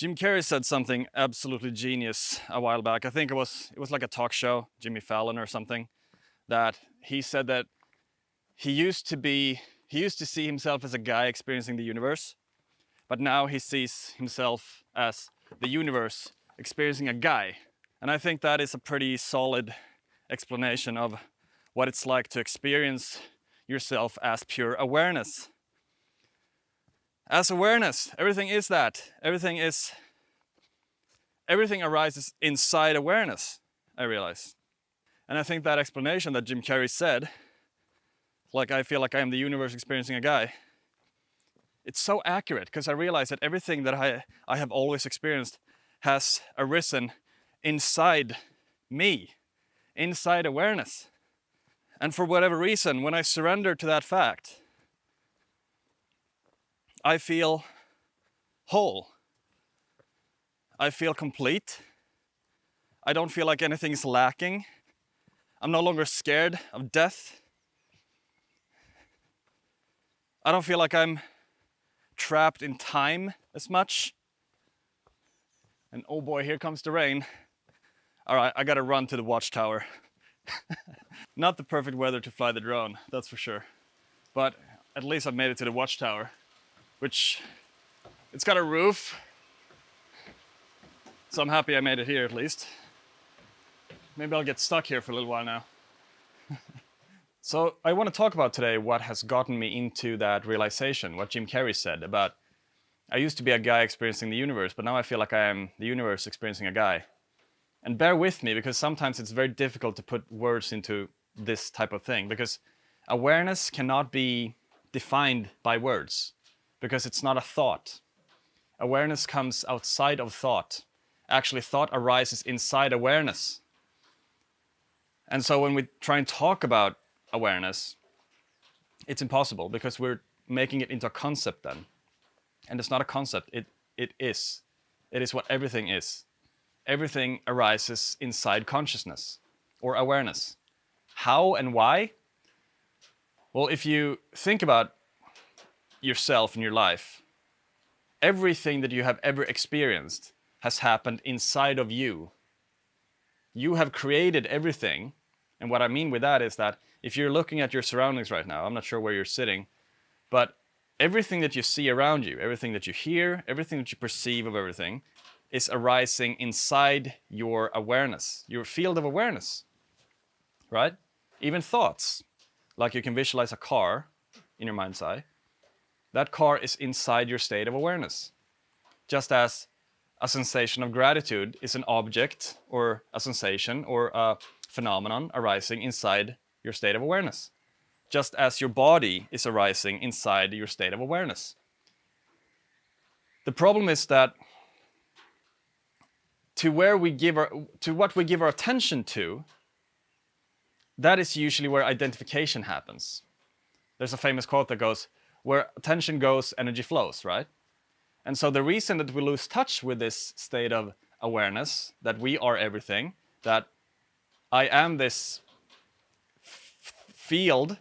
Jim Carrey said something absolutely genius a while back. I think it was like a talk show, Jimmy Fallon or something, that he said that he used to be he used to see himself as a guy experiencing the universe, but now he sees himself as the universe experiencing a guy. And I think that is a pretty solid explanation of what it's like to experience yourself as pure awareness. As awareness, everything is that. Everything arises inside awareness, I realize. And I think that explanation that Jim Carrey said, like I feel like I am the universe experiencing a guy, it's so accurate because I realize that everything that I have always experienced has arisen inside me, inside awareness. And for whatever reason, when I surrender to that fact, I feel whole. I feel complete. I don't feel like anything is lacking. I'm no longer scared of death. I don't feel like I'm trapped in time as much. And oh boy, here comes the rain. All right, I gotta run to the watchtower. Not the perfect weather to fly the drone, that's for sure. But at least I've made it to the watchtower, which it's got a roof. So I'm happy I made it here at least. Maybe I'll get stuck here for a little while now. So I want to talk about today what has gotten me into that realization, what Jim Carrey said about I used to be a guy experiencing the universe, but now I feel like I am the universe experiencing a guy. And bear with me, because sometimes it's very difficult to put words into this type of thing, because awareness cannot be defined by words, because it's not a thought. Awareness comes outside of thought. Actually, thought arises inside awareness. And so when we try and talk about awareness, it's impossible because we're making it into a concept then. And it's not a concept, it is. It is what everything is. Everything arises inside consciousness or awareness. How and why? Well, if you think about yourself and your life, everything that you have ever experienced has happened inside of you. You have created everything. And what I mean with that is that if you're looking at your surroundings right now, I'm not sure where you're sitting, but everything that you see around you, everything that you hear, everything that you perceive of everything is arising inside your awareness, your field of awareness, right? Even thoughts, like you can visualize a car in your mind's eye, that car is inside your state of awareness. Just as a sensation of gratitude is an object or a sensation or a phenomenon arising inside your state of awareness. Just as your body is arising inside your state of awareness. The problem is that to what we give our attention to, that is usually where identification happens. There's a famous quote that goes, where attention goes, energy flows, right? And so the reason that we lose touch with this state of awareness, that we are everything, that I am this field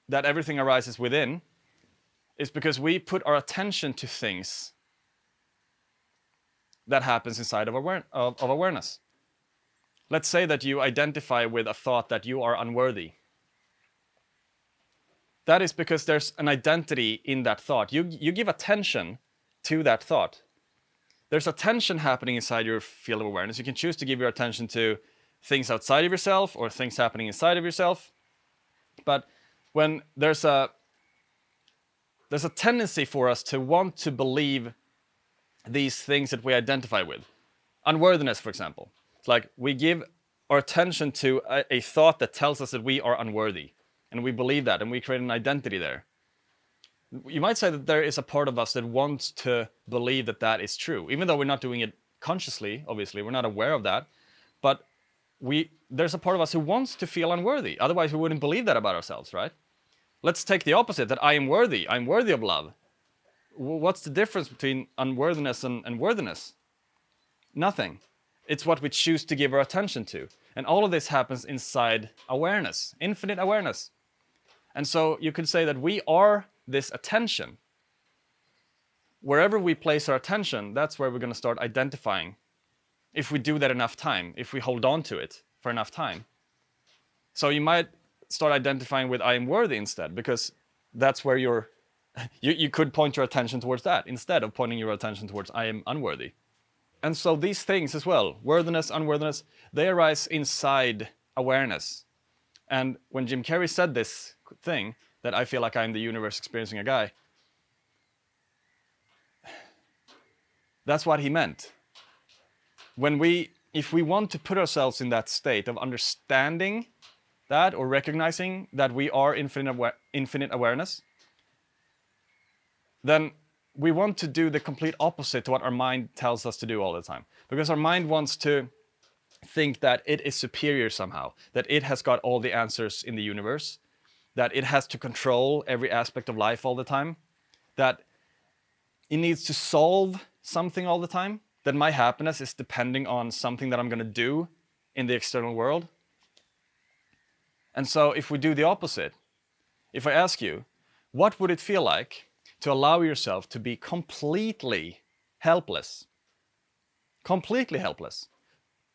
that everything arises within, is because we put our attention to things that happens inside of awareness. Let's say that you identify with a thought that you are unworthy. That is because there's an identity in that thought. You give attention to that thought. There's attention happening inside your field of awareness. You can choose to give your attention to things outside of yourself or things happening inside of yourself. But when there's a tendency for us to want to believe these things that we identify with. Unworthiness, for example. It's like we give our attention to a thought that tells us that we are unworthy. And we believe that, and we create an identity there. You might say that there is a part of us that wants to believe that that is true, even though we're not doing it consciously, obviously, we're not aware of that. But there's a part of us who wants to feel unworthy. Otherwise, we wouldn't believe that about ourselves, right? Let's take the opposite, that I am worthy. I'm worthy of love. What's the difference between unworthiness and worthiness? Nothing. It's what we choose to give our attention to. And all of this happens inside awareness, infinite awareness. And so you could say that we are this attention. wherever we place our attention, that's where we're going to start identifying. If we do that enough time, if we hold on to it for enough time. So you might start identifying with I am worthy instead, because that's where you could point your attention towards that instead of pointing your attention towards I am unworthy. And so these things as well, worthiness, unworthiness, they arise inside awareness. And when Jim Carrey said this thing, that I feel like I'm the universe experiencing a guy, that's what he meant. If we want to put ourselves in that state of understanding that or recognizing that we are infinite awareness, then we want to do the complete opposite to what our mind tells us to do all the time. Because our mind wants to think that it is superior somehow, that it has got all the answers in the universe, that it has to control every aspect of life all the time, that it needs to solve something all the time, that my happiness is depending on something that I'm going to do in the external world. And so if we do the opposite, if I ask you, what would it feel like to allow yourself to be completely helpless? Completely helpless.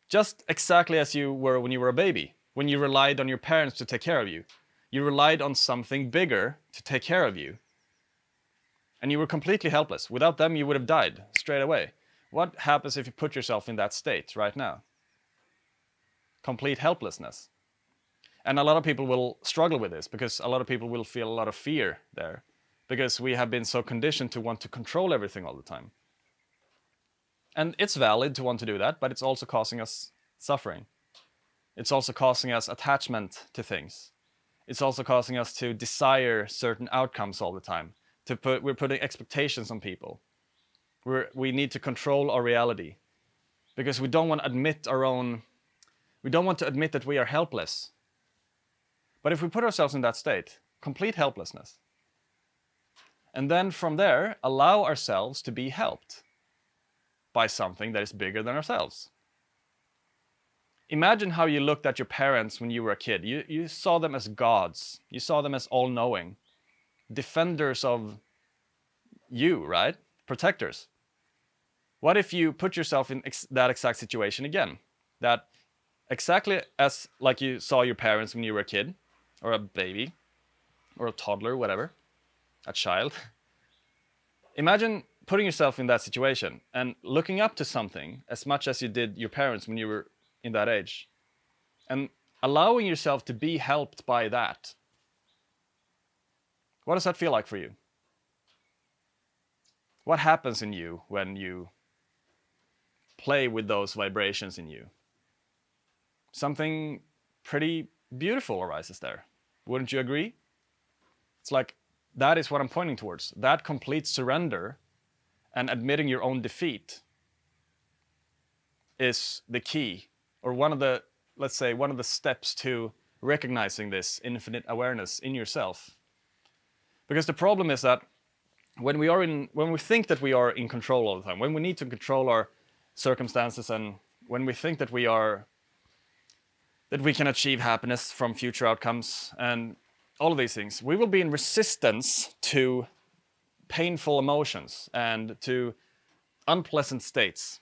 Just exactly as you were when you were a baby, when you relied on your parents to take care of you. You relied on something bigger to take care of you. And you were completely helpless. Without them, you would have died straight away. What happens if you put yourself in that state right now? Complete helplessness. And a lot of people will struggle with this because a lot of people will feel a lot of fear there because we have been so conditioned to want to control everything all the time. And it's valid to want to do that, but it's also causing us suffering. It's also causing us attachment to things. It's also causing us to desire certain outcomes all the time. We're putting expectations on people. We need to control our reality because we don't want to admit that we are helpless. But if we put ourselves in that state, complete helplessness, and then from there, allow ourselves to be helped by something that is bigger than ourselves. Imagine how you looked at your parents when you were a kid. You saw them as gods. You saw them as all-knowing, defenders of you, right? Protectors. What if you put yourself in that exact situation again? That exactly as like you saw your parents when you were a kid, or a baby, or a toddler, whatever, a child. Imagine putting yourself in that situation and looking up to something as much as you did your parents when you were in that age, and allowing yourself to be helped by that. What does that feel like for you? What happens in you when you play with those vibrations in you? Something pretty beautiful arises there. Wouldn't you agree? It's like that is what I'm pointing towards. That complete surrender and admitting your own defeat is the key, or one of the steps to recognizing this infinite awareness in yourself. Because the problem is that when we think that we are in control all the time, when we need to control our circumstances, and when we think that we can achieve happiness from future outcomes and all of these things, we will be in resistance to painful emotions and to unpleasant states.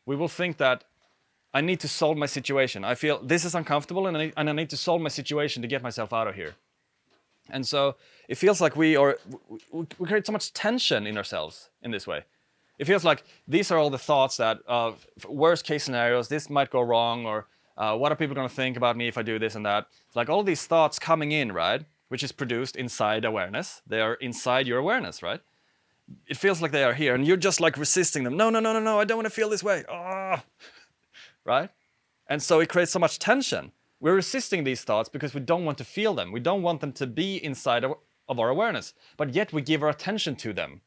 We will think that I need to solve my situation. I feel this is uncomfortable and I need to solve my situation to get myself out of here. And so it feels like we create so much tension in ourselves in this way. It feels like these are all the thoughts that worst case scenarios, this might go wrong, or what are people going to think about me if I do this and that? It's like all these thoughts coming in, right? Which is produced inside awareness. They are inside your awareness, right? It feels like they are here and you're just like resisting them. No, I don't want to feel this way. Right? And so it creates so much tension. We're resisting these thoughts because we don't want to feel them. We don't want them to be inside of our awareness, but yet we give our attention to them.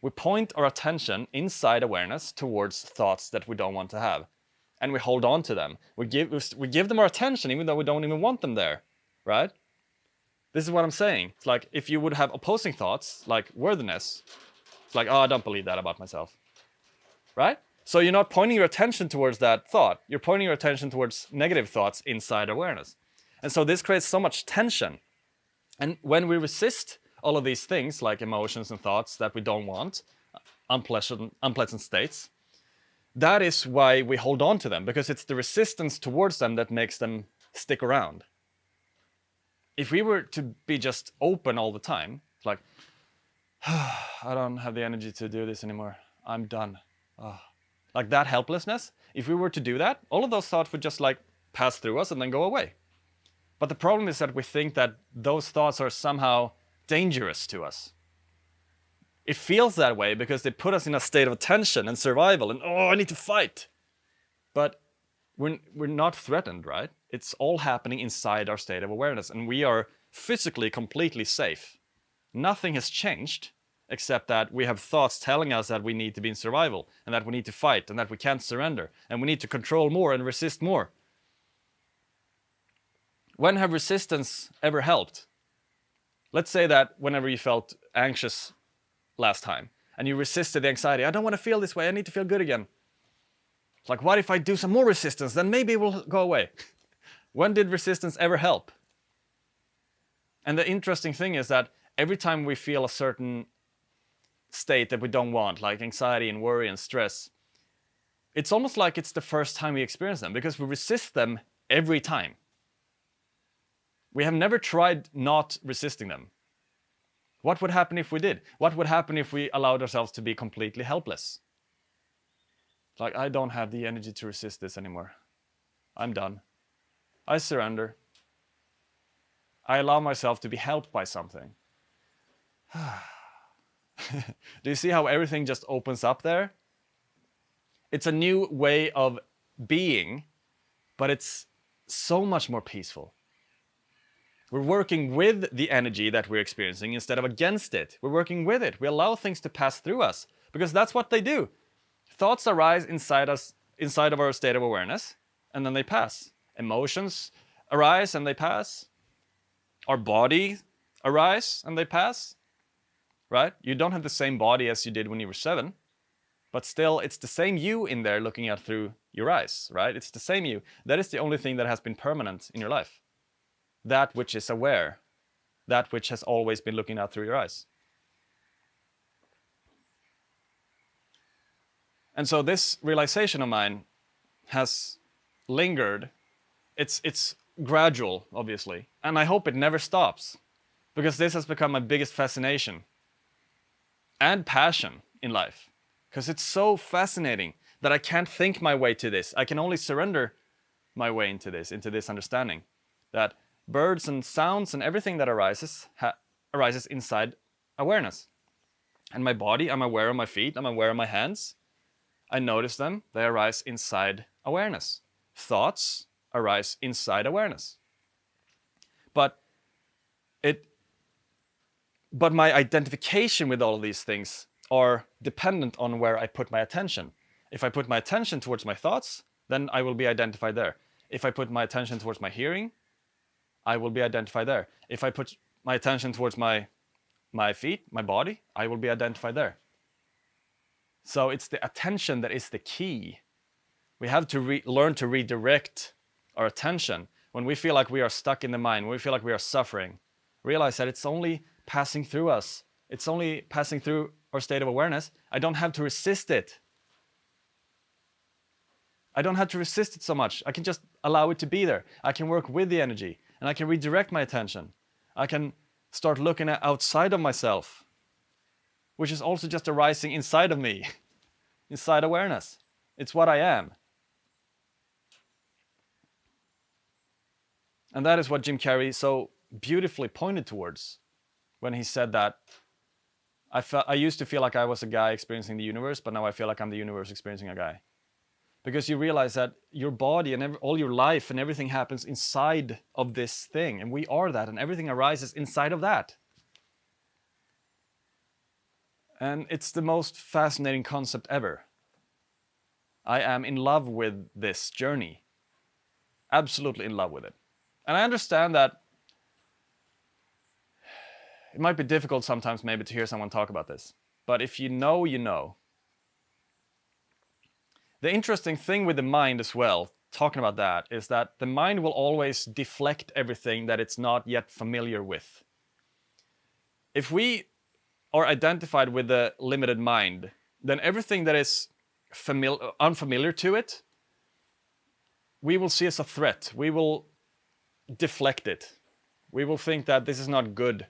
We point our attention inside awareness towards thoughts that we don't want to have, and we hold on to them. We give them our attention even though we don't even want them there, right? This is what I'm saying. It's like if you would have opposing thoughts, like worthiness, it's like, I don't believe that about myself, right? So you're not pointing your attention towards that thought. You're pointing your attention towards negative thoughts inside awareness. And so this creates so much tension. And when we resist all of these things like emotions and thoughts that we don't want, unpleasant states. That is why we hold on to them, because it's the resistance towards them that makes them stick around. If we were to be just open all the time, like, I don't have the energy to do this anymore, I'm done. Like that helplessness, if we were to do that, all of those thoughts would just like pass through us and then go away. But the problem is that we think that those thoughts are somehow dangerous to us. It feels that way because they put us in a state of tension and survival and, oh, I need to fight. But we're not threatened, right? It's all happening inside our state of awareness, and we are physically completely safe. Nothing has changed except that we have thoughts telling us that we need to be in survival and that we need to fight and that we can't surrender and we need to control more and resist more. When have resistance ever helped? Let's say that whenever you felt anxious last time and you resisted the anxiety, I don't want to feel this way, I need to feel good again. It's like, what if I do some more resistance? Then maybe it will go away. When did resistance ever help? And the interesting thing is that every time we feel a certain state that we don't want, like anxiety and worry and stress, it's almost like it's the first time we experience them because we resist them every time. We have never tried not resisting them. What would happen if we did? What would happen if we allowed ourselves to be completely helpless? Like, I don't have the energy to resist this anymore. I'm done. I surrender. I allow myself to be helped by something. Do you see how everything just opens up there? It's a new way of being, but it's so much more peaceful. We're working with the energy that we're experiencing instead of against it. We're working with it. We allow things to pass through us because that's what they do. Thoughts arise inside us, inside of our state of awareness, and then they pass. Emotions arise and they pass. Our body arise and they pass. Right? You don't have the same body as you did when you were 7, but still it's the same you in there looking out through your eyes, right? It's the same you. That is the only thing that has been permanent in your life. That which is aware, that which has always been looking out through your eyes. And so this realization of mine has lingered. It's gradual, obviously, and I hope it never stops, because this has become my biggest fascination and passion in life, because it's so fascinating that I can't think my way to this. I can only surrender my way into this understanding that birds and sounds and everything that arises inside awareness. And my body, I'm aware of my feet, I'm aware of my hands. I notice them, they arise inside awareness. Thoughts arise inside awareness. But my identification with all of these things are dependent on where I put my attention. If I put my attention towards my thoughts, then I will be identified there. If I put my attention towards my hearing, I will be identified there. If I put my attention towards my feet, my body, I will be identified there. So it's the attention that is the key. We have to learn to redirect our attention. When we feel like we are stuck in the mind, when we feel like we are suffering, realize that it's only passing through us. It's only passing through our state of awareness. I don't have to resist it. I don't have to resist it so much. I can just allow it to be there. I can work with the energy and I can redirect my attention. I can start looking at outside of myself, which is also just arising inside of me, inside awareness. It's what I am. And that is what Jim Carrey so beautifully pointed towards when he said that I used to feel like I was a guy experiencing the universe, but now I feel like I'm the universe experiencing a guy. Because you realize that your body and all your life and everything happens inside of this thing. And we are that, and everything arises inside of that. And it's the most fascinating concept ever. I am in love with this journey. Absolutely in love with it. And I understand that it might be difficult sometimes maybe to hear someone talk about this. But if you know, you know. The interesting thing with the mind as well, talking about that, is that the mind will always deflect everything that it's not yet familiar with. If we are identified with the limited mind, then everything that is unfamiliar to it, we will see as a threat. We will deflect it. We will think that this is not good,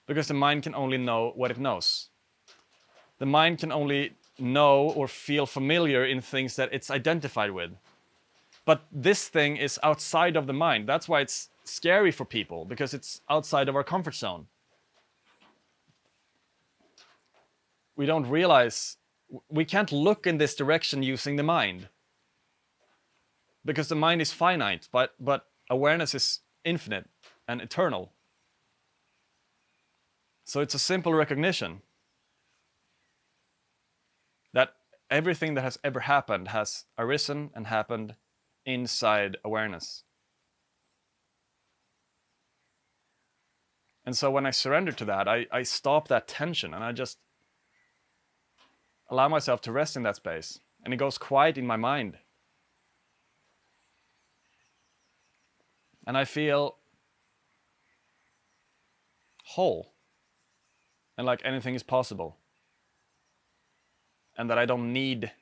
because the mind can only know what it knows. The mind can only know or feel familiar in things that it's identified with. But this thing is outside of the mind. That's why it's scary for people, because it's outside of our comfort zone. We don't realize, we can't look in this direction using the mind, because the mind is finite, but awareness is infinite and eternal. So it's a simple recognition that everything that has ever happened has arisen and happened inside awareness. And so when I surrender to that, I stop that tension, and I just allow myself to rest in that space. And it goes quiet in my mind. And I feel whole, and like anything is possible. And that I don't need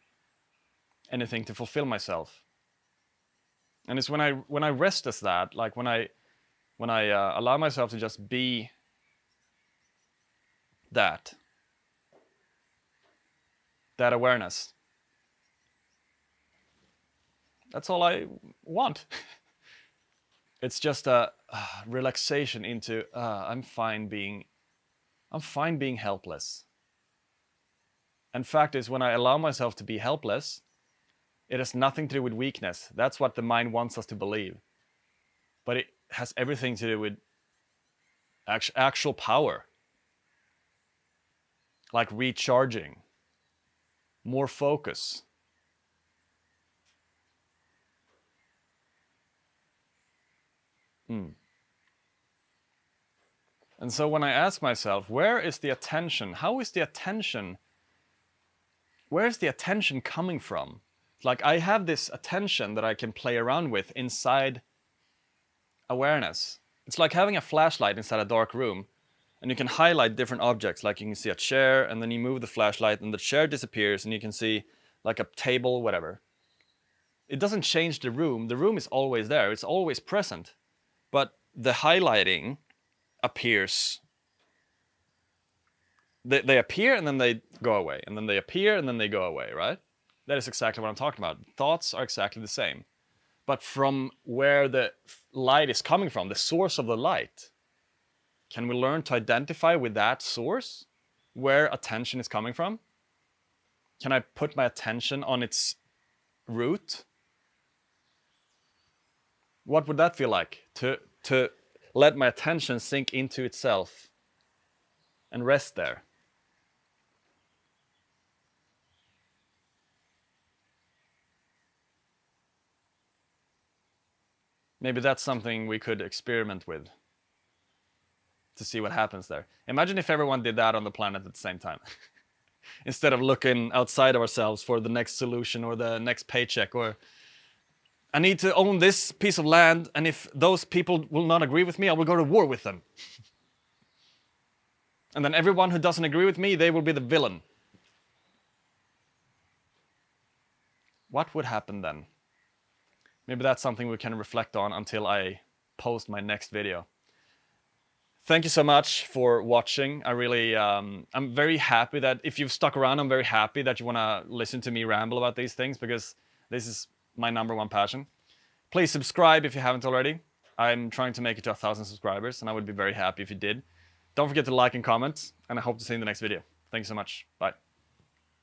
anything to fulfill myself. And it's when I rest as that, like when I allow myself to just be that awareness. That's all I want. It's just a relaxation into I'm fine being helpless. And fact is, when I allow myself to be helpless, it has nothing to do with weakness. That's what the mind wants us to believe. But it has everything to do with actual power. Like recharging, more focus. And so when I ask myself, where is the attention? Where is the attention coming from? Like I have this attention that I can play around with inside awareness. It's like having a flashlight inside a dark room, and you can highlight different objects. Like you can see a chair, and then you move the flashlight and the chair disappears, and you can see like a table, whatever. It doesn't change the room. The room is always there. It's always present. But the highlighting appears. They appear and then they go away, and then they appear and then they go away, right? That is exactly what I'm talking about. Thoughts are exactly the same. But from where the light is coming from, the source of the light, can we learn to identify with that source, where attention is coming from? Can I put my attention on its root? What would that feel like? To let my attention sink into itself and rest there. Maybe that's something we could experiment with to see what happens there. Imagine if everyone did that on the planet at the same time. Instead of looking outside of ourselves for the next solution or the next paycheck, or I need to own this piece of land, and if those people will not agree with me, I will go to war with them. And then everyone who doesn't agree with me, they will be the villain. What would happen then? Maybe that's something we can reflect on until I post my next video. Thank you so much for watching. I'm very happy that if you've stuck around, I'm very happy that you want to listen to me ramble about these things, because this is my #1 passion. Please subscribe if you haven't already. I'm trying to make it to 1,000 subscribers, and I would be very happy if you did. Don't forget to like and comment, and I hope to see you in the next video. Thank you so much. Bye.